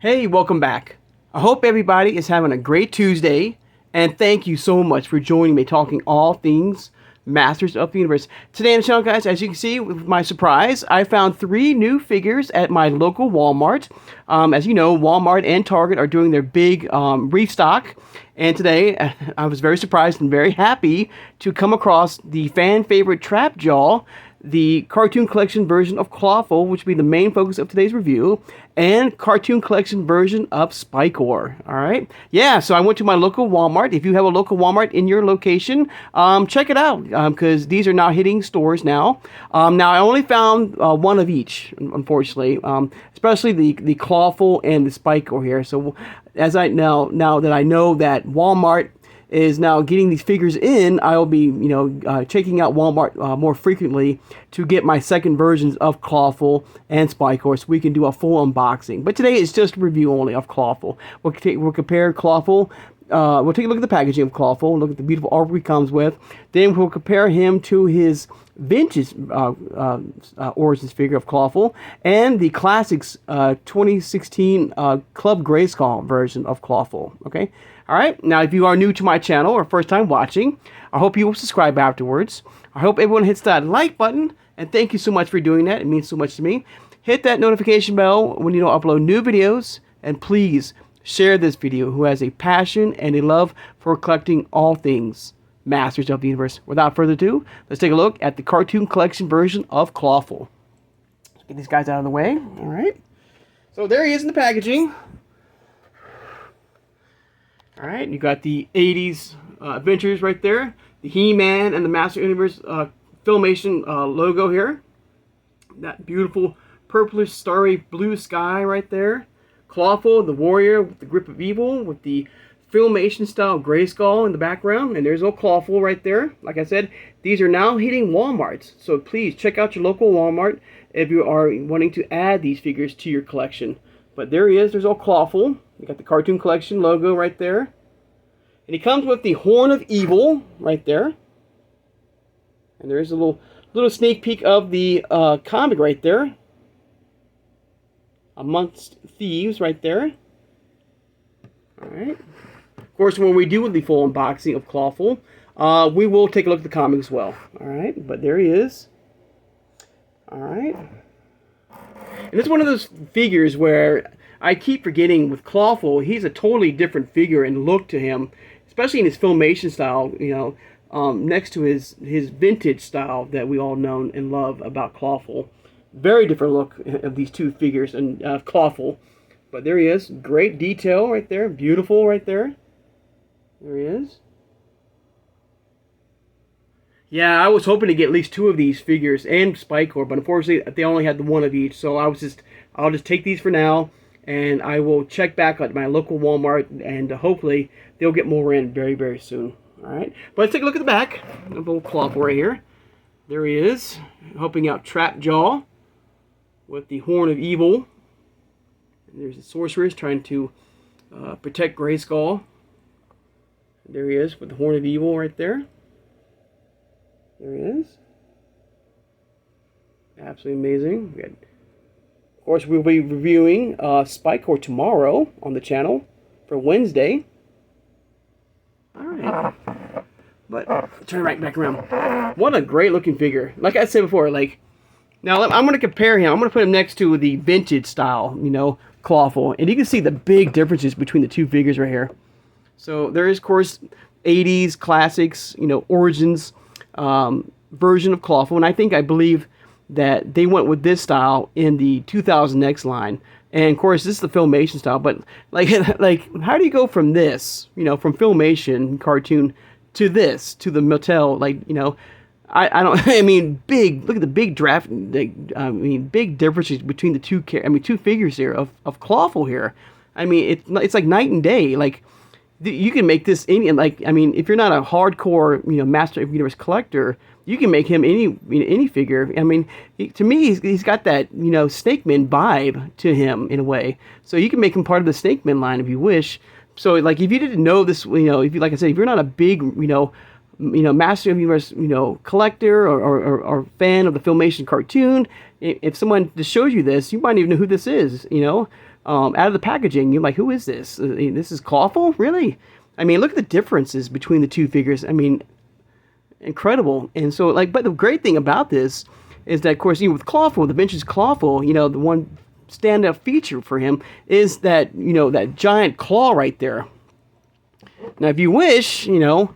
Hey, welcome back. I hope everybody is having a great Tuesday, and thank you so much for joining me talking all things Masters of the Universe. Today on the channel, guys, as you can see with my surprise, I found 3 new figures at my local Walmart. As you know, Walmart and Target are doing their big restock, and today I was very surprised and very happy to come across the fan favorite Trap Jaw, the cartoon collection version of Clawful, which will be the main focus of today's review, and cartoon collection version of Spikor. All right, yeah. So I went to my local Walmart. If you have a local Walmart in your location, check it out because these are now hitting stores now. Now I only found one of each, unfortunately, especially the Clawful and the Spikor here. So as I now that I know that Walmart is now getting these figures in, I will be, checking out Walmart more frequently to get my second versions of Clawful and Spikor so we can do a full unboxing. But today is just a review only of Clawful. We'll compare Clawful. We'll take a look at the packaging of Clawful, look at the beautiful artwork he comes with. Then we'll compare him to his vintage origins figure of Clawful and the classics 2016 Club Grayskull version of Clawful. Okay. All right, now if you are new to my channel or first time watching, I hope you will subscribe afterwards. I hope everyone hits that like button, and thank you so much for doing that. It means so much to me. Hit that notification bell when you upload new videos, and please share this video who has a passion and a love for collecting all things Masters of the Universe. Without further ado, let's take a look at the cartoon collection version of Clawful. Let's get these guys out of the way. All right, so there he is in the packaging. All right, you got the 80s adventures right there. The He-Man and the Master Universe Filmation logo here. That beautiful purplish starry blue sky right there. Clawful, the warrior with the grip of evil with the Filmation style Grayskull in the background. And there's old Clawful right there. Like I said, these are now hitting Walmarts. So please check out your local Walmart if you are wanting to add these figures to your collection. But there he is. There's old Clawful. You got the cartoon collection logo right there. And he comes with the Horn of Evil right there. And there's a little sneak peek of the comic right there. Amongst Thieves right there. Alright. Of course, when we do the full unboxing of Clawful, we will take a look at the comic as well. Alright, but there he is. Alright. And it's one of those figures where I keep forgetting with Clawful, he's a totally different figure and look to him, especially in his Filmation style, next to his vintage style that we all know and love about Clawful. Very different look of these two figures and Clawful. But there he is. Great detail right there. Beautiful right there. There he is. Yeah, I was hoping to get at least 2 of these figures and Spikor, but unfortunately they only had the 1 of each. So I'll just take these for now, and I will check back at my local Walmart, and hopefully they'll get more in very, very soon. All right, but let's take a look at the back of the old Clawful right here. There he is, helping out Trap Jaw with the Horn of Evil. And there's the sorceress trying to protect Grayskull. There he is with the Horn of Evil right there. There he is. Absolutely amazing. Of course, we'll be reviewing Spikor tomorrow on the channel for Wednesday. Alright. But, turn right back around. What a great looking figure. Like I said before, now I'm going to compare him. I'm going to put him next to the vintage style, Clawful. And you can see the big differences between the two figures right here. So there is, of course, 80s classics, origins version of Clawful. And I believe that they went with this style in the 2000X line. And, of course, this is the Filmation style. But, how do you go from this, from Filmation cartoon to this, to the Mattel, I don't, look at the big draft, big differences between the two figures here of Clawful here. It's like night and day. You can make this if you're not a hardcore, Master of the Universe collector, you can make him any figure. To me, he's got that, Snake Man vibe to him in a way. So you can make him part of the Snake Man line if you wish. So, if you didn't know this, if you, like I said, if you're not a big, Master of the Universe, collector or fan of the Filmation cartoon, if someone just shows you this, you might even know who this is. Out of the packaging, you're like, who is this? This is Clawful, really? I mean, look at the differences between the two figures. I mean, incredible. And so, but the great thing about this is that, of course, with Clawful, the vintage Clawful, the one standout feature for him is that, that giant claw right there. Now, if you wish, you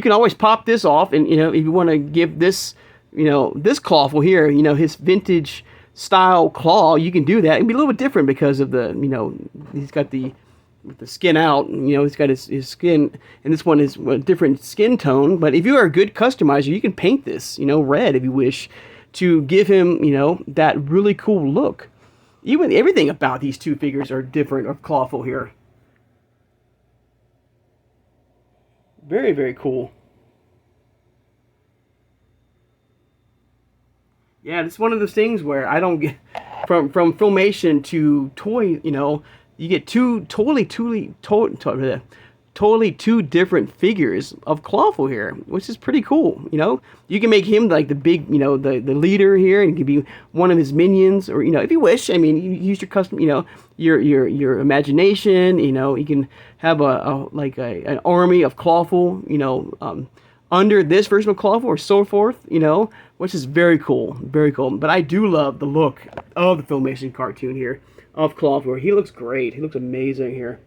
can always pop this off, and if you want to give this, this Clawful here, his vintage style claw, you can do that. It'd be a little bit different because of the, he's got the skin out, he's got his skin, and this one is a different skin tone. But if you are a good customizer, you can paint this, red if you wish, to give him, that really cool look. Even everything about these two figures are different of Clawful here. Very, very cool. Yeah, it's one of those things where I don't get from Filmation to toy. You get totally two different figures of Clawful here, which is pretty cool. You can make him like the big, the leader here, and he can be one of his minions, or if you wish. I mean, you use your custom, your imagination. You can have an army of Clawful, under this version of Clawful or so forth, which is very cool, very cool. But I do love the look of the Filmation cartoon here of Clawful. He looks great. He looks amazing here.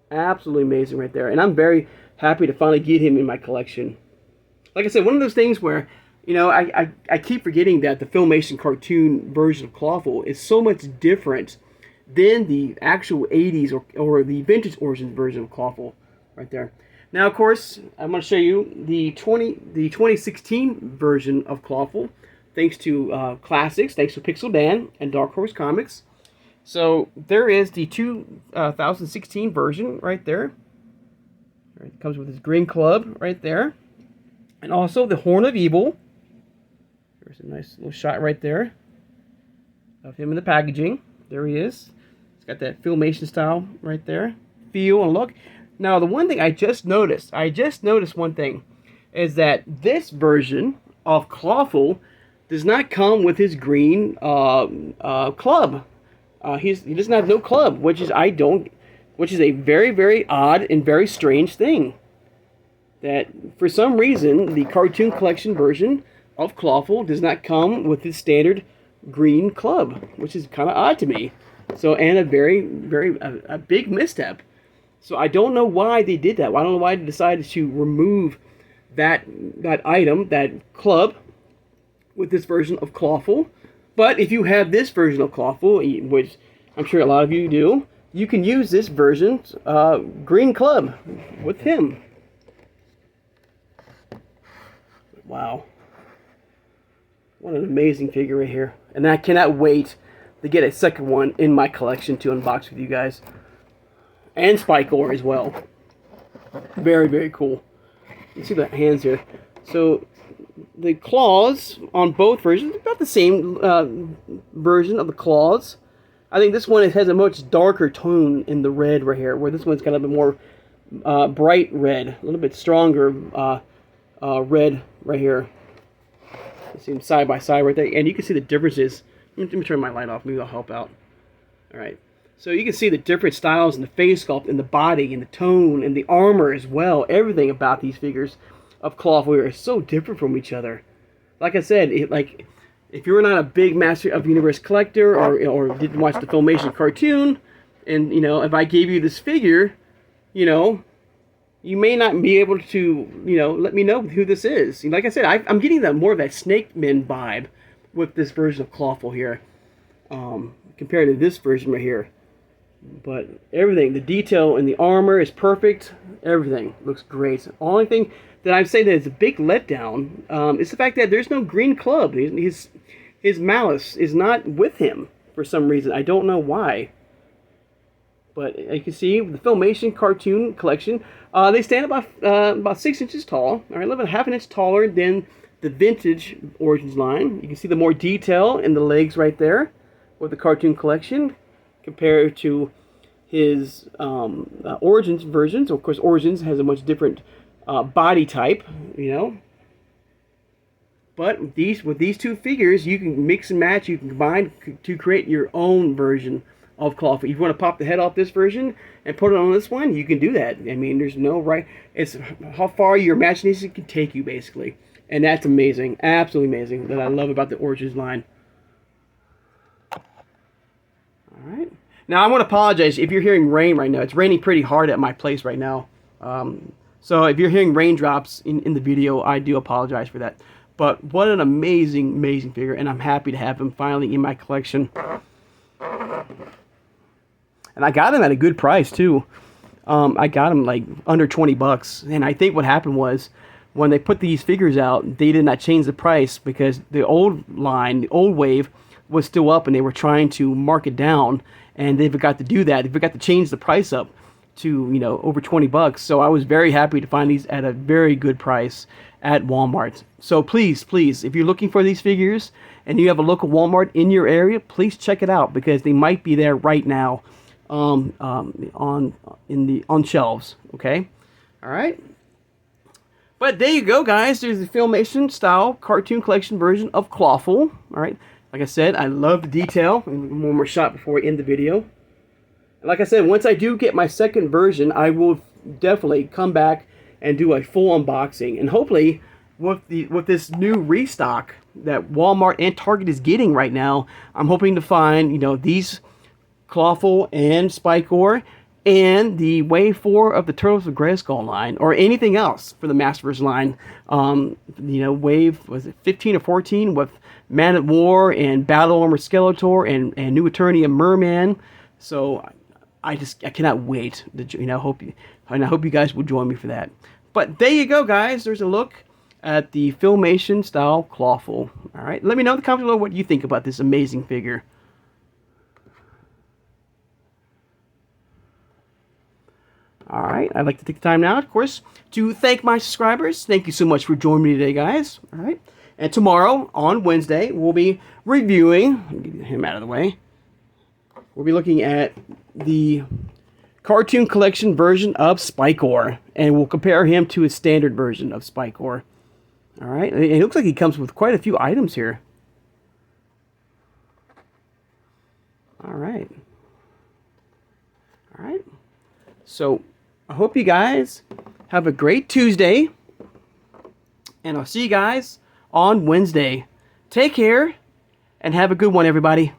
Absolutely amazing right there. And I'm very happy to finally get him in my collection. Like I said, one of those things where, I keep forgetting that the Filmation cartoon version of Clawful is so much different than the actual 80s or the vintage origins version of Clawful right there. Now, of course, I'm going to show you the 2016 version of Clawful, thanks to Classics, thanks to Pixel Dan and Dark Horse Comics. So there is the 2016 version right there. It comes with his green club right there. And also the Horn of Evil. There's a nice little shot right there of him in the packaging. There he is. It's got that Filmation style right there. Feel and look. Now, the one thing I just noticed one thing, is that this version of Clawful does not come with his green club. He doesn't have no club, which is a very, very odd and very strange thing. That for some reason the Cartoon Collection version of Clawful does not come with his standard green club, which is kind of odd to me. So, and a very, very a big misstep. So I don't know why they did that. I don't know why they decided to remove that item, that club, with this version of Clawful. But if you have this version of Clawful, which I'm sure a lot of you do, you can use this version's green club with him. Wow. What an amazing figure right here. And I cannot wait to get a second one in my collection to unbox with you guys. And Spike Ore as well. Very, very cool. You see the hands here. So the claws on both versions, about the same version of the claws. I think this one has a much darker tone in the red right here, where this one's got a bit more bright red, a little bit stronger red right here. You see them side by side right there, and you can see the differences. Let me turn my light off. Maybe that'll help out. All right. So you can see the different styles in the face sculpt, and the body, and the tone, and the armor as well. Everything about these figures of Clawful are so different from each other. Like I said, if you're not a big Master of the Universe collector, or didn't watch the Filmation cartoon, and if I gave you this figure, you may not be able to let me know who this is. Like I said, I'm getting more of that Snake Men vibe with this version of Clawful here, compared to this version right here. But everything, the detail in the armor is perfect. Everything looks great. The only thing that I'd say that is a big letdown is the fact that there's no green club. His malice is not with him for some reason. I don't know why. But you can see the Filmation cartoon collection, they stand about 6 inches tall. All right, a little bit half an inch taller than the vintage Origins line. You can see the more detail in the legs right there with the cartoon collection, compared to his Origins versions. Of course, Origins has a much different body type, you know. But with these two figures, you can mix and match. You can combine to create your own version of Clawful. If you want to pop the head off this version and put it on this one, you can do that. I mean, there's no right. It's how far your imagination can take you, basically. And that's amazing. Absolutely amazing. That I love about the Origins line. Alright. Now, I want to apologize if you're hearing rain right now. It's raining pretty hard at my place right now. So if you're hearing raindrops in the video, I do apologize for that. But what an amazing, amazing figure. And I'm happy to have him finally in my collection. And I got him at a good price, too. I got him like under 20 bucks. And I think what happened was, when they put these figures out, they did not change the price because the old line, the old wave, was still up and they were trying to mark it down. And they forgot to do that. They forgot to change the price up to, you know, over 20 bucks. So I was very happy to find these at a very good price at Walmart. So please, please, if you're looking for these figures and you have a local Walmart in your area, please check it out because they might be there right now on shelves. Okay, all right. But there you go, guys. There's the Filmation style cartoon collection version of Clawful. All right, like I said, I love the detail. One more shot before we end the video. Like I said, once I do get my second version, I will definitely come back and do a full unboxing. And hopefully, with this new restock that Walmart and Target is getting right now, I'm hoping to find, you know, these Clawful and Spikor and the Wave 4 of the Turtles of Grayskull line, or anything else for the Masterverse line. You know, Wave, was it 15 or 14 with Man at War and Battle Armor Skeletor and New Eternia Merman. So I cannot wait to, you know, I hope you guys will join me for that. But there you go, guys. There's a look at the Filmation style Clawful. All right, let me know in the comments below what you think about this amazing figure. All right, I'd like to take the time now, of course, to thank my subscribers. Thank you so much for joining me today, guys. All right, and tomorrow on Wednesday we'll be reviewing. Let me get him out of the way. We'll be looking at the cartoon collection version of Spikor, and we'll compare him to his standard version of Spikor. All right, it looks like he comes with quite a few items here. All right. All right. So I hope you guys have a great Tuesday, and I'll see you guys on Wednesday. Take care, and have a good one, everybody.